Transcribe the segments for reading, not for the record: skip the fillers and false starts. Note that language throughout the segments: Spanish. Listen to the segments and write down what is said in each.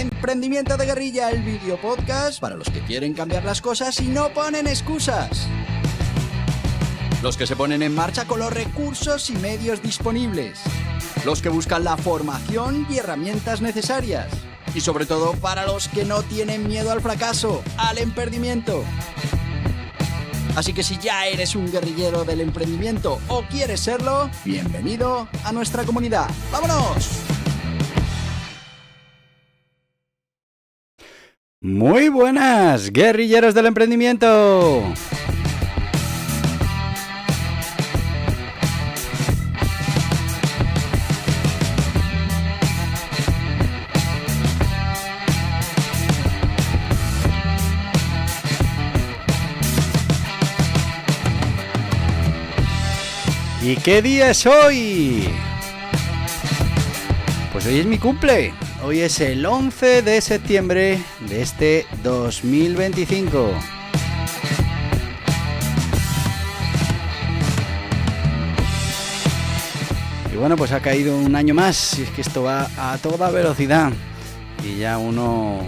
Emprendimiento de Guerrilla, el video podcast para los que quieren cambiar las cosas y no ponen excusas. Los que se ponen en marcha con los recursos y medios disponibles. Los que buscan la formación y herramientas necesarias. Y sobre todo para los que no tienen miedo al fracaso, al emprendimiento. Así que si ya eres un guerrillero del emprendimiento o quieres serlo, bienvenido a nuestra comunidad. ¡Vámonos! Muy buenas, guerrilleros del emprendimiento. ¿Y qué día es hoy? Pues hoy es mi cumple. Hoy es el 11 de septiembre de este 2025. Y bueno, pues ha caído un año más. Y es que esto va a toda velocidad. Y ya uno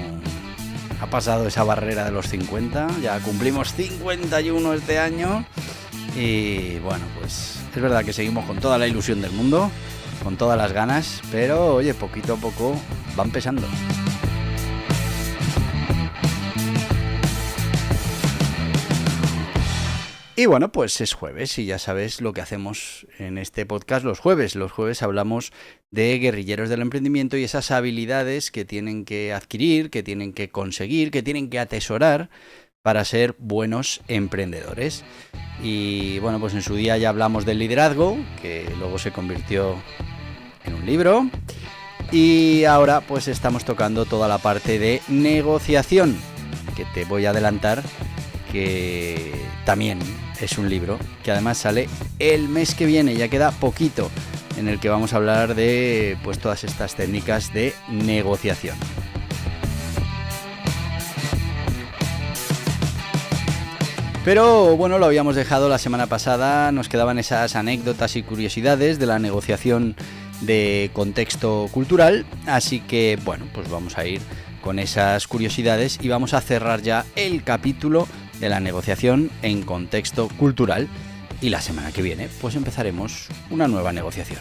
ha pasado esa barrera de los 50. Ya cumplimos 51 este año. Y bueno, pues es verdad que seguimos con toda la ilusión del mundo, con todas las ganas, pero oye, poquito a poco van pesando. Y bueno, pues es jueves y ya sabes lo que hacemos en este podcast los jueves. Los jueves hablamos de guerrilleros del emprendimiento y esas habilidades que tienen que adquirir, que tienen que conseguir, que tienen que atesorar para ser buenos emprendedores. Y bueno, pues en su día ya hablamos del liderazgo, que luego se convirtió en un libro. Y ahora pues estamos tocando toda la parte de negociación, que te voy a adelantar que también es un libro, que además sale el mes que viene, ya queda poquito, en el que vamos a hablar de pues todas estas técnicas de negociación. Pero bueno, lo habíamos dejado la semana pasada, nos quedaban esas anécdotas y curiosidades de la negociación de contexto cultural, así que bueno, pues vamos a ir con esas curiosidades y vamos a cerrar ya el capítulo de la negociación en contexto cultural y la semana que viene pues empezaremos una nueva negociación.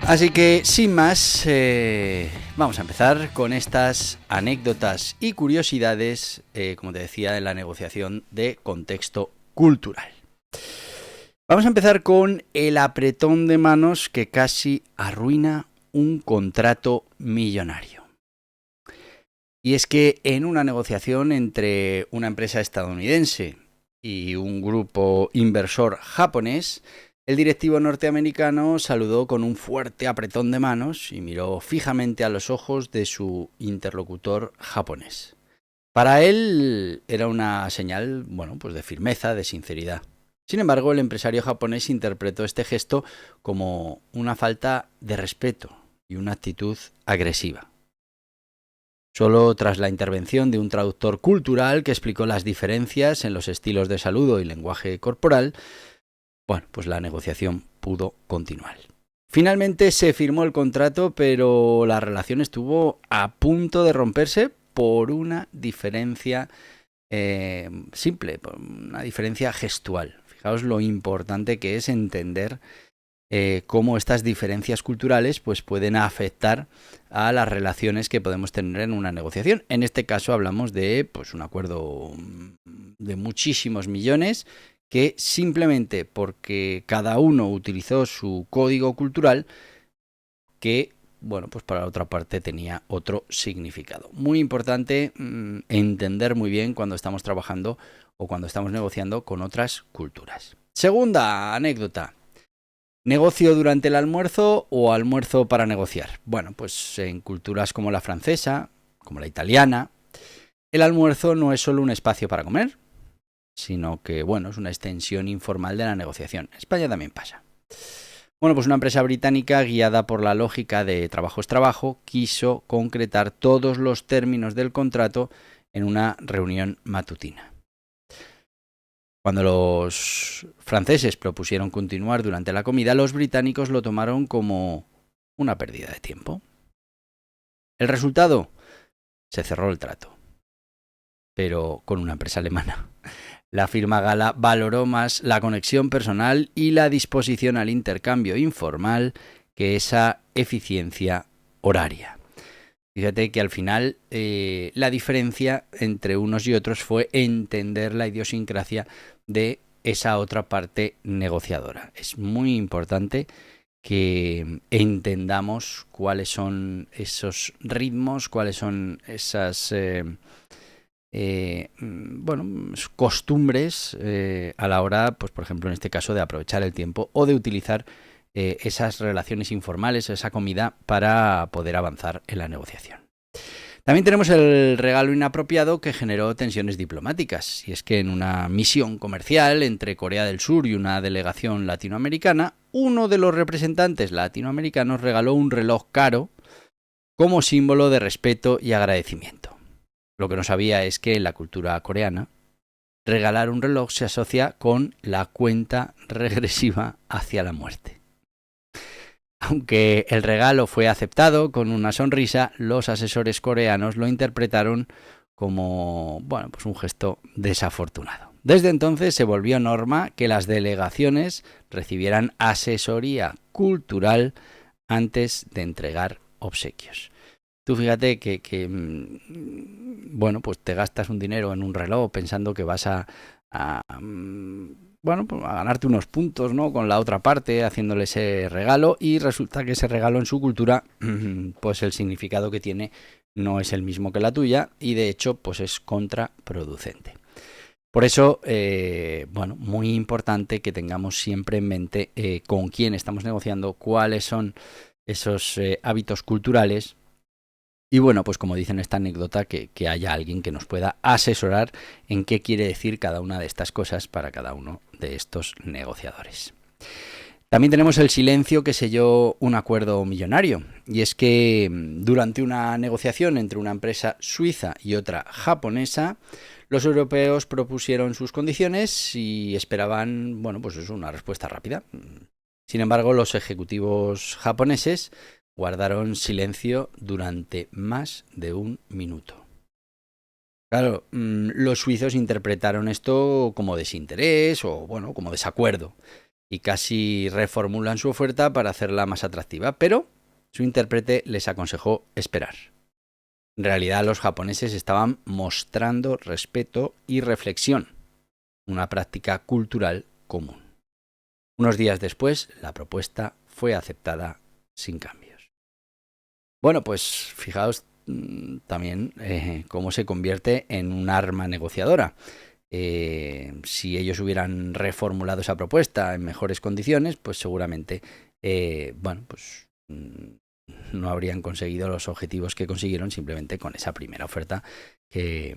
Así que, sin más, vamos a empezar con estas anécdotas y curiosidades, como te decía, en la negociación de contexto cultural. Vamos a empezar con el apretón de manos que casi arruina un contrato millonario. Y es que en una negociación entre una empresa estadounidense y un grupo inversor japonés, el directivo norteamericano saludó con un fuerte apretón de manos y miró fijamente a los ojos de su interlocutor japonés. Para él era una señal, bueno, pues de firmeza, de sinceridad. Sin embargo, el empresario japonés interpretó este gesto como una falta de respeto y una actitud agresiva. Solo tras la intervención de un traductor cultural que explicó las diferencias en los estilos de saludo y lenguaje corporal, bueno, pues la negociación pudo continuar. Finalmente se firmó el contrato, pero la relación estuvo a punto de romperse por una diferencia simple, por una diferencia gestual. Fijaos lo importante que es entender cómo estas diferencias culturales pues, pueden afectar a las relaciones que podemos tener en una negociación. En este caso hablamos de pues, un acuerdo de muchísimos millones que simplemente porque cada uno utilizó su código cultural que, bueno, pues para la otra parte tenía otro significado. Muy importante entender muy bien cuando estamos trabajando o cuando estamos negociando con otras culturas. Segunda anécdota. ¿Negocio durante el almuerzo o almuerzo para negociar? Bueno, pues en culturas como la francesa, como la italiana, el almuerzo no es solo un espacio para comer, sino que, bueno, es una extensión informal de la negociación. En España también pasa. Bueno, pues una empresa británica, guiada por la lógica de trabajo es trabajo, quiso concretar todos los términos del contrato en una reunión matutina. Cuando los franceses propusieron continuar durante la comida, los británicos lo tomaron como una pérdida de tiempo. El resultado, se cerró el trato, pero con una empresa alemana. La firma gala valoró más la conexión personal y la disposición al intercambio informal que esa eficiencia horaria. Fíjate que al final la diferencia entre unos y otros fue entender la idiosincrasia de esa otra parte negociadora. Es muy importante que entendamos cuáles son esos ritmos, cuáles son esas costumbres a la hora, pues por ejemplo en este caso, de aprovechar el tiempo o de utilizar esas relaciones informales, esa comida, para poder avanzar en la negociación. También tenemos el regalo inapropiado que generó tensiones diplomáticas. Y es que en una misión comercial entre Corea del Sur y una delegación latinoamericana, uno de los representantes latinoamericanos regaló un reloj caro como símbolo de respeto y agradecimiento. Lo que no sabía es que en la cultura coreana, regalar un reloj se asocia con la cuenta regresiva hacia la muerte. Aunque el regalo fue aceptado con una sonrisa, los asesores coreanos lo interpretaron como, un gesto desafortunado. Desde entonces se volvió norma que las delegaciones recibieran asesoría cultural antes de entregar obsequios. Tú fíjate que te gastas un dinero en un reloj pensando que vas a ganarte unos puntos, ¿no?, con la otra parte, haciéndole ese regalo, y resulta que ese regalo en su cultura, pues el significado que tiene no es el mismo que la tuya, y de hecho pues es contraproducente. Por eso, muy importante que tengamos siempre en mente con quién estamos negociando, cuáles son esos hábitos culturales. Y pues como dice en esta anécdota, que haya alguien que nos pueda asesorar en qué quiere decir cada una de estas cosas para cada uno de estos negociadores. También tenemos el silencio que selló un acuerdo millonario. Y es que durante una negociación entre una empresa suiza y otra japonesa, los europeos propusieron sus condiciones y esperaban, una respuesta rápida. Sin embargo, los ejecutivos japoneses guardaron silencio durante más de un minuto. Claro, los suizos interpretaron esto como desinterés o, como desacuerdo, y casi reformulan su oferta para hacerla más atractiva, pero su intérprete les aconsejó esperar. En realidad, los japoneses estaban mostrando respeto y reflexión, una práctica cultural común. Unos días después, la propuesta fue aceptada sin cambios. Pues fijaos también cómo se convierte en un arma negociadora. Si ellos hubieran reformulado esa propuesta en mejores condiciones, pues seguramente no habrían conseguido los objetivos que consiguieron simplemente con esa primera oferta que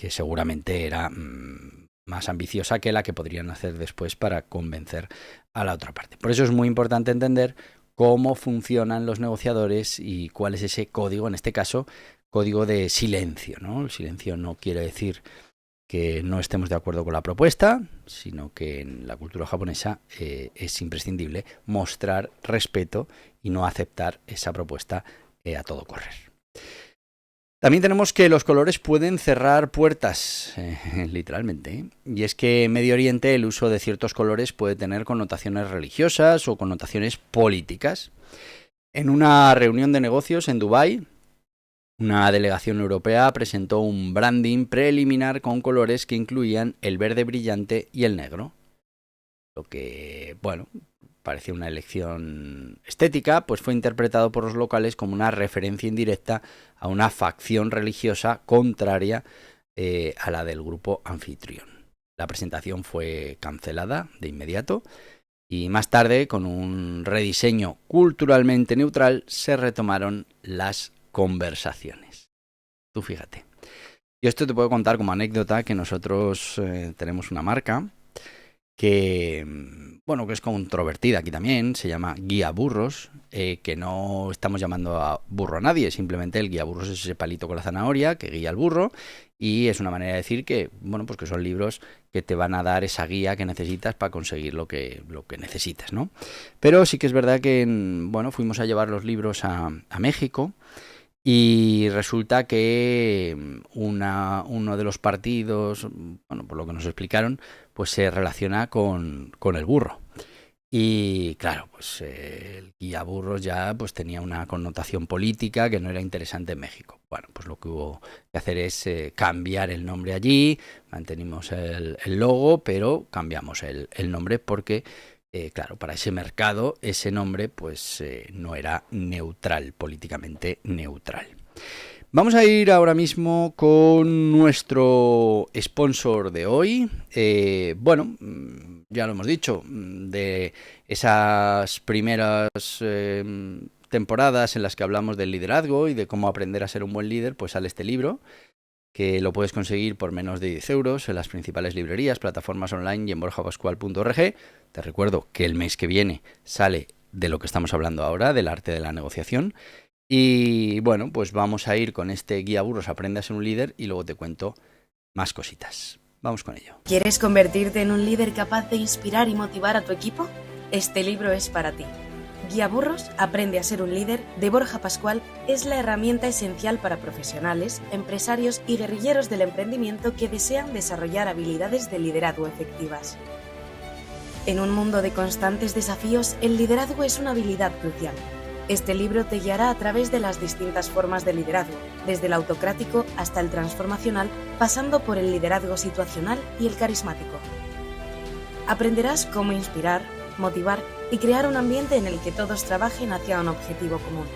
seguramente era más ambiciosa que la que podrían hacer después para convencer a la otra parte. Por eso es muy importante entender cómo funcionan los negociadores y cuál es ese código, en este caso, código de silencio, ¿no? El silencio no quiere decir que no estemos de acuerdo con la propuesta, sino que en la cultura japonesa es imprescindible mostrar respeto y no aceptar esa propuesta a todo correr. También tenemos que los colores pueden cerrar puertas, literalmente. Y es que en Medio Oriente el uso de ciertos colores puede tener connotaciones religiosas o connotaciones políticas. En una reunión de negocios en Dubái, una delegación europea presentó un branding preliminar con colores que incluían el verde brillante y el negro. Lo que, parecía una elección estética, pues fue interpretado por los locales como una referencia indirecta a una facción religiosa contraria a la del grupo anfitrión. La presentación fue cancelada de inmediato y más tarde, con un rediseño culturalmente neutral, se retomaron las conversaciones. Tú fíjate. Yo esto te puedo contar como anécdota que nosotros tenemos una marca que, bueno, que es controvertida aquí también, se llama Guía Burros, que no estamos llamando a burro a nadie, simplemente el guía burros es ese palito con la zanahoria que guía al burro, y es una manera de decir que, bueno, pues que son libros que te van a dar esa guía que necesitas para conseguir lo que necesitas, ¿no? Pero sí que es verdad que, bueno, fuimos a llevar los libros a México. Y resulta que uno de los partidos, bueno, por lo que nos explicaron, pues se relaciona con el burro. Y claro, pues el guía burros ya pues tenía una connotación política que no era interesante en México. Bueno, pues lo que hubo que hacer es cambiar el nombre allí, mantenimos el logo, pero cambiamos el nombre porque, claro, para ese mercado ese nombre pues no era neutral, políticamente neutral. Vamos a ir ahora mismo con nuestro sponsor de hoy. Bueno, ya lo hemos dicho, de esas primeras temporadas en las que hablamos del liderazgo y de cómo aprender a ser un buen líder, pues sale este libro, que lo puedes conseguir por menos de 10 euros en las principales librerías, plataformas online y en borjapascual.org. Te recuerdo que el mes que viene sale de lo que estamos hablando ahora, del arte de la negociación. Y bueno, pues vamos a ir con este guía burros, aprende a ser un líder, y luego te cuento más cositas. Vamos con ello. ¿Quieres convertirte en un líder capaz de inspirar y motivar a tu equipo? Este libro es para ti. Guía Burros, aprende a ser un líder, de Borja Pascual, es la herramienta esencial para profesionales, empresarios y guerrilleros del emprendimiento que desean desarrollar habilidades de liderazgo efectivas. En un mundo de constantes desafíos, el liderazgo es una habilidad crucial. Este libro te guiará a través de las distintas formas de liderazgo, desde el autocrático hasta el transformacional, pasando por el liderazgo situacional y el carismático. Aprenderás cómo inspirar, motivar y crear un ambiente en el que todos trabajen hacia un objetivo común.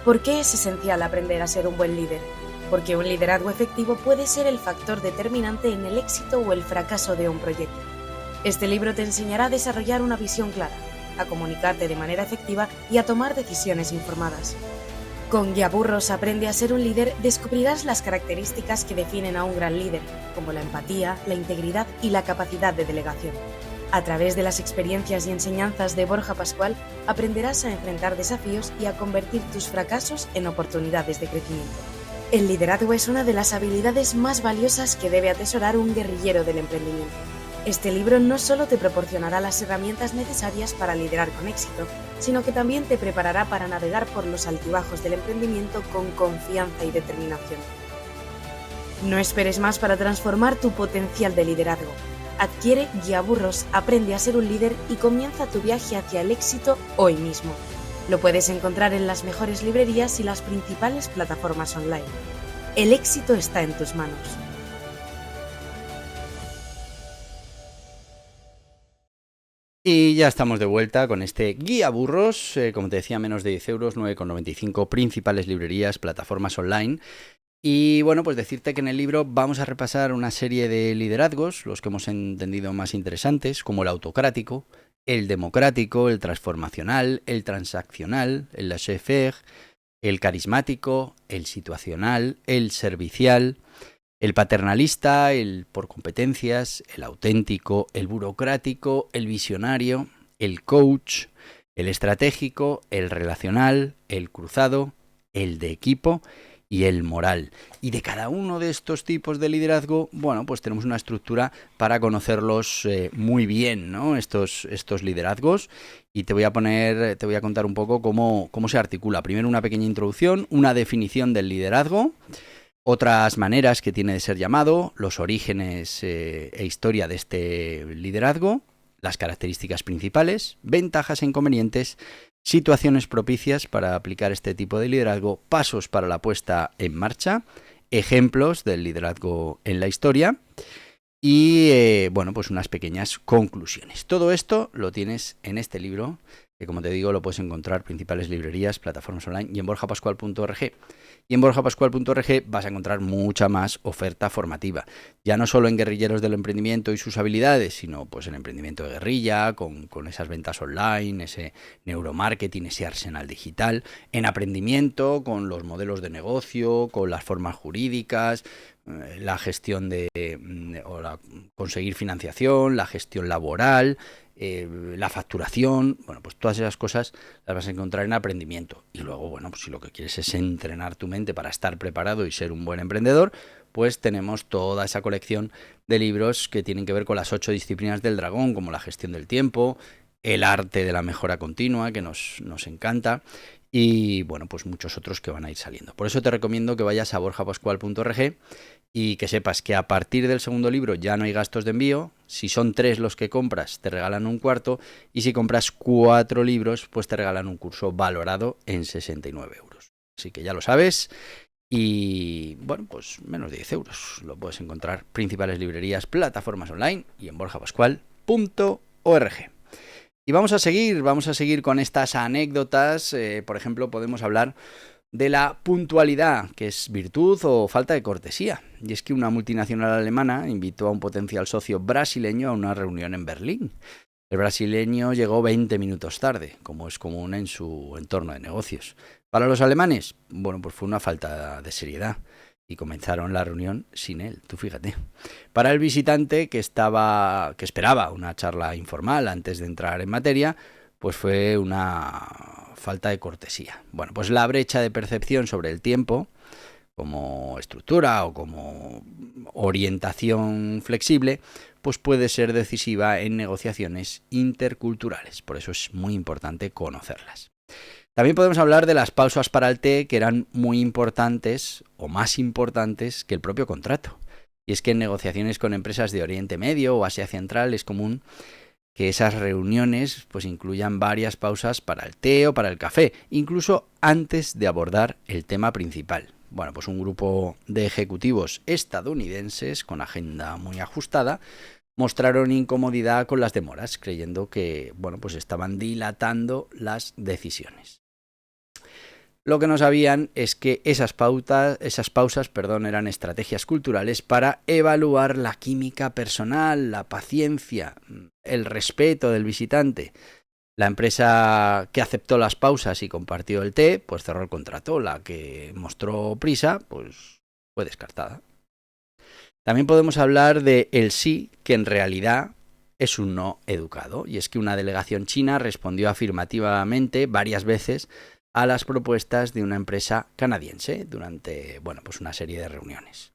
¿Por qué es esencial aprender a ser un buen líder? Porque un liderazgo efectivo puede ser el factor determinante en el éxito o el fracaso de un proyecto. Este libro te enseñará a desarrollar una visión clara, a comunicarte de manera efectiva y a tomar decisiones informadas. Con Guía Burros, aprende a ser un líder, descubrirás las características que definen a un gran líder, como la empatía, la integridad y la capacidad de delegación. A través de las experiencias y enseñanzas de Borja Pascual, aprenderás a enfrentar desafíos y a convertir tus fracasos en oportunidades de crecimiento. El liderazgo es una de las habilidades más valiosas que debe atesorar un guerrillero del emprendimiento. Este libro no solo te proporcionará las herramientas necesarias para liderar con éxito, sino que también te preparará para navegar por los altibajos del emprendimiento con confianza y determinación. No esperes más para transformar tu potencial de liderazgo. Adquiere Guía Burros, aprende a ser un líder y comienza tu viaje hacia el éxito hoy mismo. Lo puedes encontrar en las mejores librerías y las principales plataformas online. El éxito está en tus manos. Y ya estamos de vuelta con este Guía Burros, como te decía, menos de 10 euros, 9,95, principales librerías, plataformas online. Y bueno, pues decirte que en el libro vamos a repasar una serie de liderazgos, los que hemos entendido más interesantes, como el autocrático, el democrático, el transformacional, el transaccional, el laissez-faire, el carismático, el situacional, el servicial, el paternalista, el por competencias, el auténtico, el burocrático, el visionario, el coach, el estratégico, el relacional, el cruzado, el de equipo y el moral. Y de cada uno de estos tipos de liderazgo, bueno, pues tenemos una estructura para conocerlos muy bien, ¿no? Estos liderazgos. Y te voy a contar un poco cómo se articula. Primero una pequeña introducción, una definición del liderazgo, otras maneras que tiene de ser llamado, los orígenes e historia de este liderazgo, las características principales, ventajas e inconvenientes, situaciones propicias para aplicar este tipo de liderazgo, pasos para la puesta en marcha, ejemplos del liderazgo en la historia y, bueno, pues unas pequeñas conclusiones. Todo esto lo tienes en este libro, que como te digo lo puedes encontrar en principales librerías, plataformas online y en borjapascual.org. Y en borjapascual.org vas a encontrar mucha más oferta formativa, ya no solo en guerrilleros del emprendimiento y sus habilidades, sino pues en emprendimiento de guerrilla, con esas ventas online, ese neuromarketing, ese arsenal digital, en aprendimiento, con los modelos de negocio, con las formas jurídicas, la gestión conseguir financiación, la gestión laboral, la facturación. Bueno, pues todas esas cosas las vas a encontrar en Aprendimiento. Y luego, bueno, pues si lo que quieres es entrenar tu mente para estar preparado y ser un buen emprendedor, pues tenemos toda esa colección de libros que tienen que ver con las 8 disciplinas del dragón, como la gestión del tiempo, el arte de la mejora continua, que nos encanta, y bueno, pues muchos otros que van a ir saliendo. Por eso te recomiendo que vayas a borjapascual.org y que sepas que a partir del segundo libro ya no hay gastos de envío. Si son 3 los que compras, te regalan un cuarto, y si compras 4 libros, pues te regalan un curso valorado en 69 euros. Así que ya lo sabes. Y bueno, pues menos de 10 euros. Lo puedes encontrar principales librerías, plataformas online y en borjapascual.org. Y vamos a seguir con estas anécdotas. Por ejemplo, podemos hablar de la puntualidad, que es virtud o falta de cortesía. Y es que una multinacional alemana invitó a un potencial socio brasileño a una reunión en Berlín. El brasileño llegó 20 minutos tarde, como es común en su entorno de negocios. Para los alemanes, bueno, pues fue una falta de seriedad y comenzaron la reunión sin él, tú fíjate. Para el visitante que esperaba una charla informal antes de entrar en materia, pues fue una falta de cortesía. Bueno, pues la brecha de percepción sobre el tiempo, como estructura o como orientación flexible, pues puede ser decisiva en negociaciones interculturales. Por eso es muy importante conocerlas. También podemos hablar de las pausas para el té, que eran muy importantes o más importantes que el propio contrato. Y es que en negociaciones con empresas de Oriente Medio o Asia Central es común que esas reuniones pues incluyan varias pausas para el té o para el café, incluso antes de abordar el tema principal. Bueno, pues un grupo de ejecutivos estadounidenses con agenda muy ajustada mostraron incomodidad con las demoras, creyendo que, bueno, pues estaban dilatando las decisiones. Lo que no sabían es que esas pausas, eran estrategias culturales para evaluar la química personal, la paciencia, el respeto del visitante. La empresa que aceptó las pausas y compartió el té, pues cerró el contrato. La que mostró prisa, pues fue descartada. También podemos hablar de el sí, que en realidad es un no educado. Y es que una delegación china respondió afirmativamente varias veces a las propuestas de una empresa canadiense durante, bueno, pues una serie de reuniones.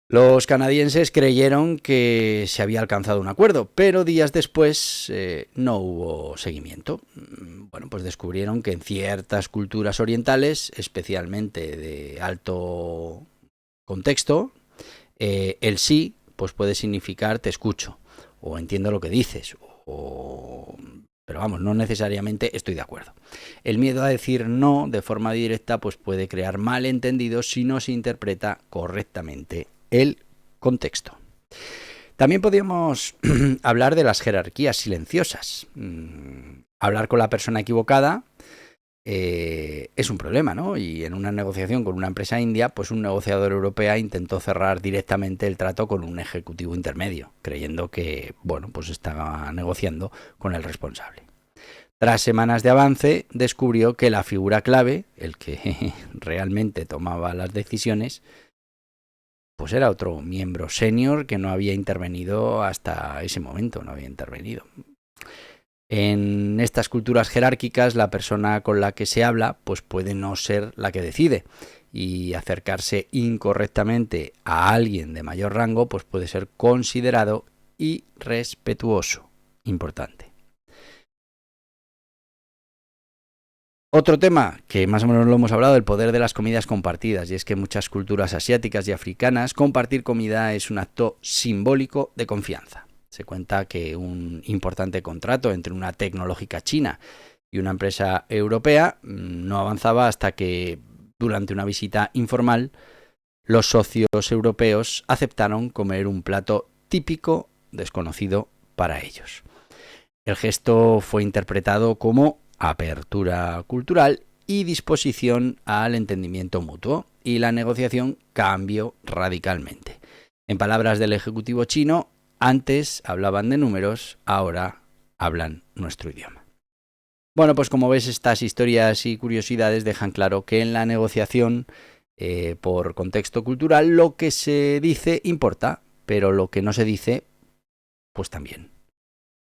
Los canadienses creyeron que se había alcanzado un acuerdo, pero días después no hubo seguimiento. Bueno, pues descubrieron que en ciertas culturas orientales, especialmente de alto contexto, el sí pues puede significar te escucho, o entiendo lo que dices, pero vamos, no necesariamente estoy de acuerdo. El miedo a decir no de forma directa pues puede crear malentendidos si no se interpreta correctamente el contexto. También podríamos hablar de las jerarquías silenciosas. Hablar con la persona equivocada es un problema, ¿no? Y en una negociación con una empresa india, pues un negociador europeo intentó cerrar directamente el trato con un ejecutivo intermedio, creyendo que, bueno, pues estaba negociando con el responsable. Tras semanas de avance, descubrió que la figura clave, el que realmente tomaba las decisiones, pues era otro miembro senior que no había intervenido hasta ese momento, no había intervenido. En estas culturas jerárquicas, la persona con la que se habla pues puede no ser la que decide, y acercarse incorrectamente a alguien de mayor rango pues puede ser considerado irrespetuoso. Importante. Otro tema que más o menos lo hemos hablado, el poder de las comidas compartidas, y es que en muchas culturas asiáticas y africanas compartir comida es un acto simbólico de confianza. Se cuenta que un importante contrato entre una tecnológica china y una empresa europea no avanzaba hasta que, durante una visita informal, los socios europeos aceptaron comer un plato típico desconocido para ellos. El gesto fue interpretado como apertura cultural y disposición al entendimiento mutuo, y la negociación cambió radicalmente. En palabras del ejecutivo chino, antes hablaban de números, ahora hablan nuestro idioma. Bueno, pues como ves, estas historias y curiosidades dejan claro que en la negociación por contexto cultural, lo que se dice importa, pero lo que no se dice, pues también.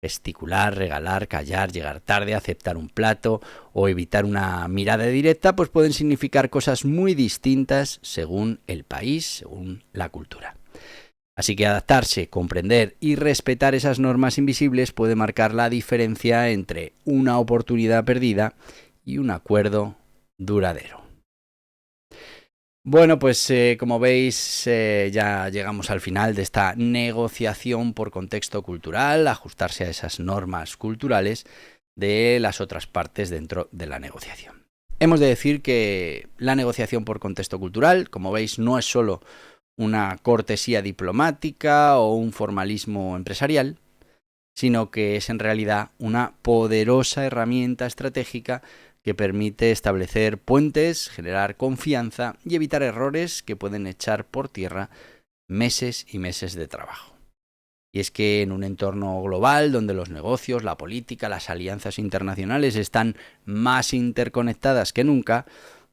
Gesticular, regalar, callar, llegar tarde, aceptar un plato o evitar una mirada directa, pues pueden significar cosas muy distintas según el país, según la cultura. Así que adaptarse, comprender y respetar esas normas invisibles puede marcar la diferencia entre una oportunidad perdida y un acuerdo duradero. Bueno, pues como veis ya llegamos al final de esta negociación por contexto cultural, ajustarse a esas normas culturales de las otras partes dentro de la negociación. Hemos de decir que la negociación por contexto cultural, como veis, no es solo una cortesía diplomática o un formalismo empresarial, sino que es en realidad una poderosa herramienta estratégica que permite establecer puentes, generar confianza y evitar errores que pueden echar por tierra meses y meses de trabajo. Y es que en un entorno global donde los negocios, la política, las alianzas internacionales están más interconectadas que nunca,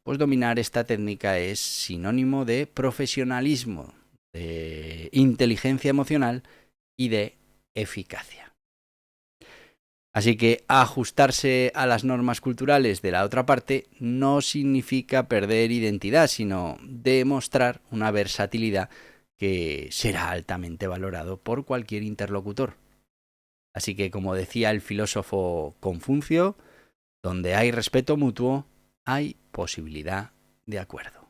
pues dominar esta técnica es sinónimo de profesionalismo, de inteligencia emocional y de eficacia. Así que ajustarse a las normas culturales de la otra parte no significa perder identidad, sino demostrar una versatilidad que será altamente valorado por cualquier interlocutor. Así que, como decía el filósofo Confucio, donde hay respeto mutuo, hay posibilidad de acuerdo.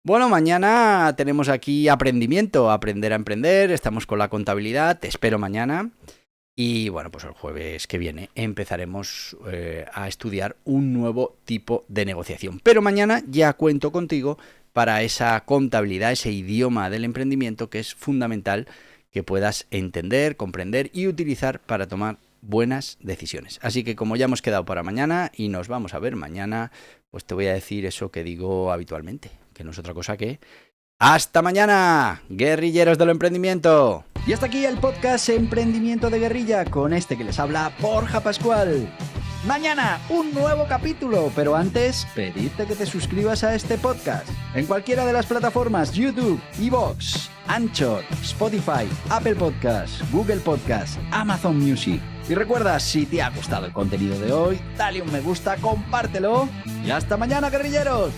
Bueno, mañana tenemos aquí aprendimiento, aprender a emprender, estamos con la contabilidad, te espero mañana. Y bueno, pues el jueves que viene empezaremos a estudiar un nuevo tipo de negociación. Pero mañana ya cuento contigo para esa contabilidad, ese idioma del emprendimiento que es fundamental que puedas entender, comprender y utilizar para tomar buenas decisiones. Así que como ya hemos quedado para mañana y nos vamos a ver mañana, pues te voy a decir eso que digo habitualmente, que no es otra cosa que ¡hasta mañana, guerrilleros del emprendimiento! Y hasta aquí el podcast Emprendimiento de Guerrilla con este que les habla Borja Pascual. Mañana un nuevo capítulo, pero antes pedirte que te suscribas a este podcast en cualquiera de las plataformas YouTube, iVoox, Anchor, Spotify, Apple Podcasts, Google Podcasts, Amazon Music. Y recuerda, si te ha gustado el contenido de hoy, dale un me gusta, compártelo y hasta mañana, guerrilleros.